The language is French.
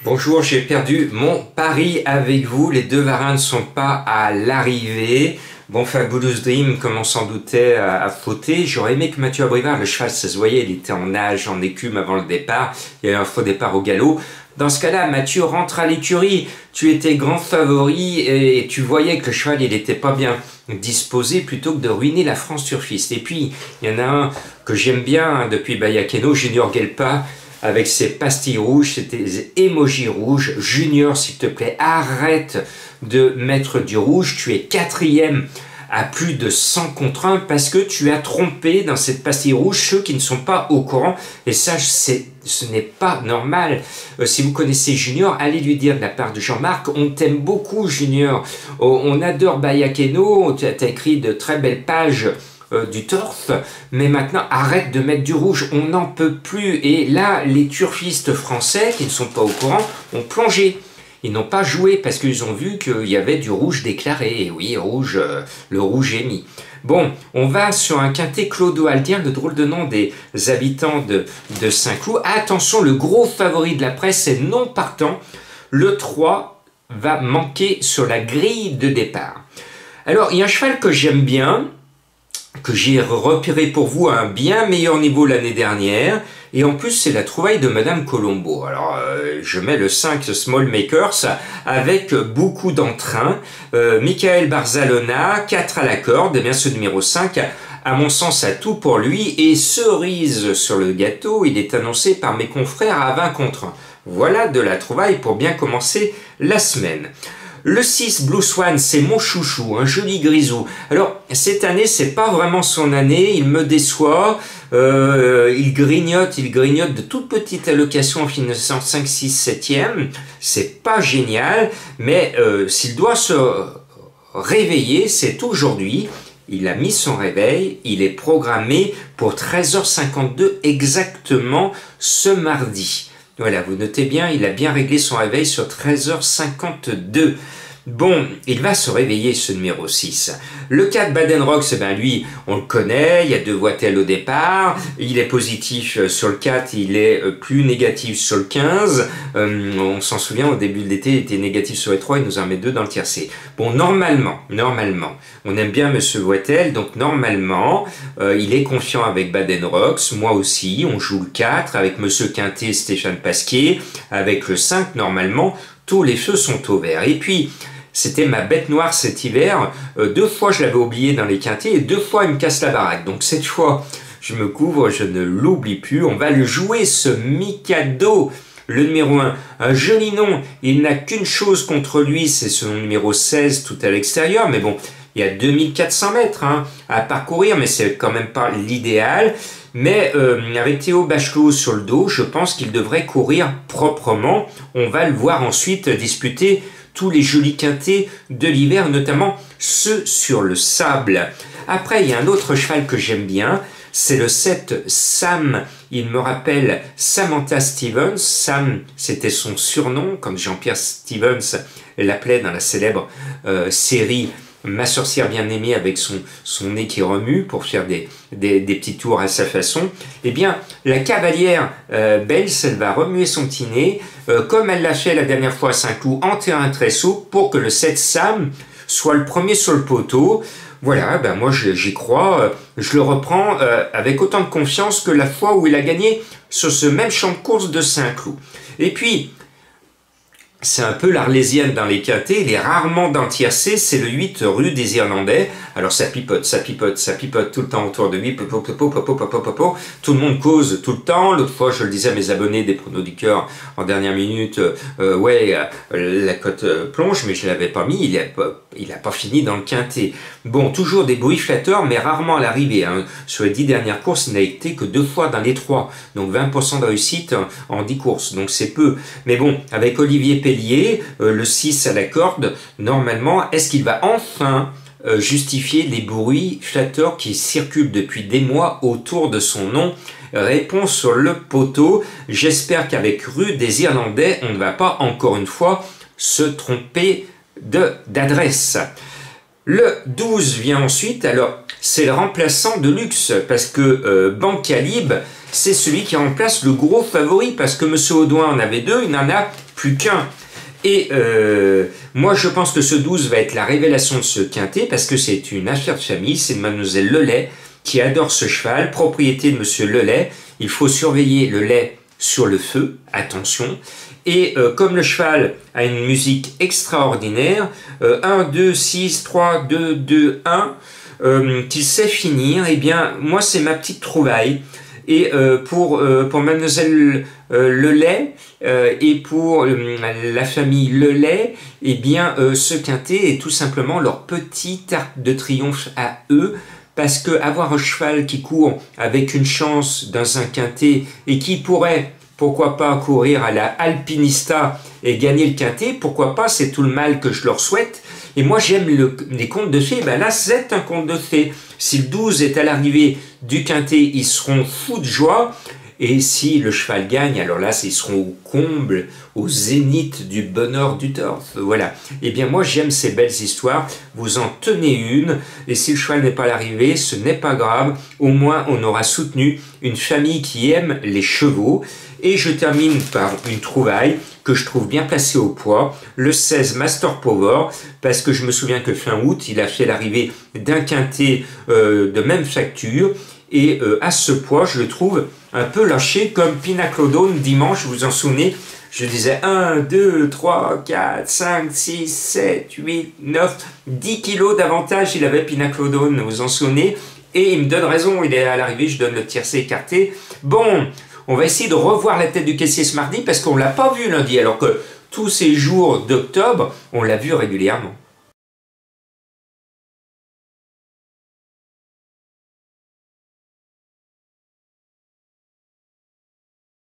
Bonjour, j'ai perdu mon pari avec vous. Les deux varins ne sont pas à l'arrivée. Bon, Fabulous Dream, comme on s'en doutait, a fauté. J'aurais aimé que Mathieu Abrivard, le cheval, ça se voyait, il était en nage, en écume avant le départ. Il y a eu un faux départ au galop. Dans ce cas-là, Mathieu rentre à l'écurie. Tu étais grand favori et tu voyais que le cheval, il n'était pas bien disposé plutôt que de ruiner la France turfiste. Et puis, il y en a un que j'aime bien depuis Bayakeno, Junior Gelpa, avec ses pastilles rouges, c'était émojis rouges. Junior, s'il te plaît, arrête de mettre du rouge. Tu es quatrième à plus de 100 contre 1 parce que tu as trompé dans cette pastille rouge ceux qui ne sont pas au courant. Et ça, ce n'est pas normal. Si vous connaissez Junior, allez lui dire de la part de Jean-Marc, on t'aime beaucoup Junior. On adore Bayakeno, tu as écrit de très belles pages du torf, mais maintenant arrête de mettre du rouge, on n'en peut plus. Et là, les turfistes français qui ne sont pas au courant ont plongé. Ils n'ont pas joué parce qu'ils ont vu qu'il y avait du rouge déclaré. Et oui, rouge, le rouge est mis. Bon, on va sur un quintet clodo-aldien, le drôle de nom des habitants de Saint-Cloud. Attention, le gros favori de la presse est non partant. Le 3 va manquer sur la grille de départ. Alors, il y a un cheval que j'aime bien, que j'ai repéré pour vous à un bien meilleur niveau l'année dernière, et en plus c'est la trouvaille de Madame Colombo. Alors je mets le 5 Small Makers avec beaucoup d'entrain, Michael Barzalona, 4 à la corde, et bien ce numéro 5 à mon sens a tout pour lui, et cerise sur le gâteau, il est annoncé par mes confrères à 20 contre 1. Voilà de la trouvaille pour bien commencer la semaine. Le 6, Blue Swan, c'est mon chouchou, un joli grisou. Alors, cette année, c'est pas vraiment son année, il me déçoit, il grignote de toutes petites allocations en finissant 5, 6, 7e. C'est pas génial, mais s'il doit se réveiller, c'est aujourd'hui. Il a mis son réveil, il est programmé pour 13h52 exactement ce mardi. Voilà, vous notez bien, il a bien réglé son réveil sur 13h52. Bon, il va se réveiller ce numéro 6. Le 4 Baden-Rox, eh ben lui, on le connaît, il y a 2 voitelles au départ, il est positif sur le 4, il est plus négatif sur le 15. On s'en souvient, au début de l'été, il était négatif sur les 3, il nous en met 2 dans le tiercé. Bon, normalement, on aime bien Monsieur Voitel, donc normalement, il est confiant avec Baden-Rox, moi aussi, on joue le 4 avec Monsieur Quintet, Stéphane Pasquier, avec le 5, normalement, tous les feux sont au vert. Et puis, c'était ma bête noire cet hiver. 2 fois, je l'avais oublié dans les quintets et 2 fois, il me casse la baraque. Donc, cette fois, je me couvre, je ne l'oublie plus. On va le jouer, ce Mikado, le numéro 1. Un joli nom. Il n'a qu'une chose contre lui, c'est son numéro 16, tout à l'extérieur. Mais bon, il y a 2400 mètres à parcourir, mais c'est quand même pas l'idéal. Mais avec Théo Bachelot sur le dos, je pense qu'il devrait courir proprement. On va le voir ensuite disputer tous les jolis quintés de l'hiver, notamment ceux sur le sable. Après, il y a un autre cheval que j'aime bien, c'est le 7 Sam. Il me rappelle Samantha Stevens. Sam, c'était son surnom, comme Jean-Pierre Stevens l'appelait dans la célèbre série Ma sorcière bien-aimée, avec son nez qui remue pour faire des petits tours à sa façon. Eh bien, la cavalière Bells, elle va remuer son petit nez, comme elle l'a fait la dernière fois à Saint-Cloud, en terrain très souple, pour que le 7 Sam soit le premier sur le poteau. Voilà, ben moi j'y crois, je le reprends avec autant de confiance que la fois où il a gagné sur ce même champ de course de Saint-Cloud. Et puis, c'est un peu l'Arlésienne dans les quintets, il est rarement dans le tiercé, c'est le 8 rue des Irlandais. Alors ça pipote tout le temps autour de lui, tout le monde cause tout le temps. L'autre fois, je le disais à mes abonnés des pronos du cœur en dernière minute, la cote plonge, mais je ne l'avais pas mis, il a pas fini dans le quintet. Bon, toujours des bruits flatteurs, mais rarement à l'arrivée. Sur les 10 dernières courses, il n'a été que 2 fois dans les 3, donc 20% de réussite en 10 courses, donc c'est peu. Mais bon, avec Olivier Pellier, le 6 à la corde, normalement, est-ce qu'il va enfin justifier les bruits flatteurs qui circulent depuis des mois autour de son nom? Réponse sur le poteau. J'espère qu'avec rue des Irlandais, on ne va pas encore une fois se tromper d'adresse. Le 12 vient ensuite, alors c'est le remplaçant de luxe, parce que Banca Libre, c'est celui qui remplace le gros favori, parce que Monsieur Audouin en avait deux, il n'en a plus qu'un. Et moi je pense que ce 12 va être la révélation de ce quintet, parce que c'est une affaire de famille, c'est Mademoiselle Lelay qui adore ce cheval, propriété de Monsieur Lelay. Il faut surveiller le lait sur le feu, attention. Et comme le cheval a une musique extraordinaire, 1, 2, 6, 3, 2, 2, 1, qu'il sait finir, eh bien, moi, c'est ma petite trouvaille. Et pour Mademoiselle Lelay et pour la famille Lelay, eh bien, ce quintet est tout simplement leur petit arc de triomphe à eux, parce que avoir un cheval qui court avec une chance dans un quintet et qui pourrait, pourquoi pas, courir à la Alpinista et gagner le quintet, pourquoi pas, c'est tout le mal que je leur souhaite. Et moi j'aime les contes de fées, ben là c'est un conte de fées. Si le 12 est à l'arrivée du quintet, ils seront fous de joie. Et si le cheval gagne, alors là, ils seront au comble, au zénith du bonheur du torf. Voilà. Eh bien, moi, j'aime ces belles histoires. Vous en tenez une. Et si le cheval n'est pas à l'arrivée, ce n'est pas grave. Au moins, on aura soutenu une famille qui aime les chevaux. Et je termine par une trouvaille que je trouve bien placée au poids, le 16 Master Power, parce que je me souviens que fin août, il a fait l'arrivée d'un quintet de même facture. Et à ce poids, je le trouve un peu lâché comme Pinaclodone dimanche, vous vous en souvenez, je disais 1, 2, 3, 4, 5, 6, 7, 8, 9, 10 kilos d'avantage, il avait Pinaclodone, vous vous en souvenez, et il me donne raison, il est à l'arrivée, je donne le tiercé écarté. Bon, on va essayer de revoir la tête du caissier ce mardi, parce qu'on ne l'a pas vu lundi, alors que tous ces jours d'octobre, on l'a vu régulièrement.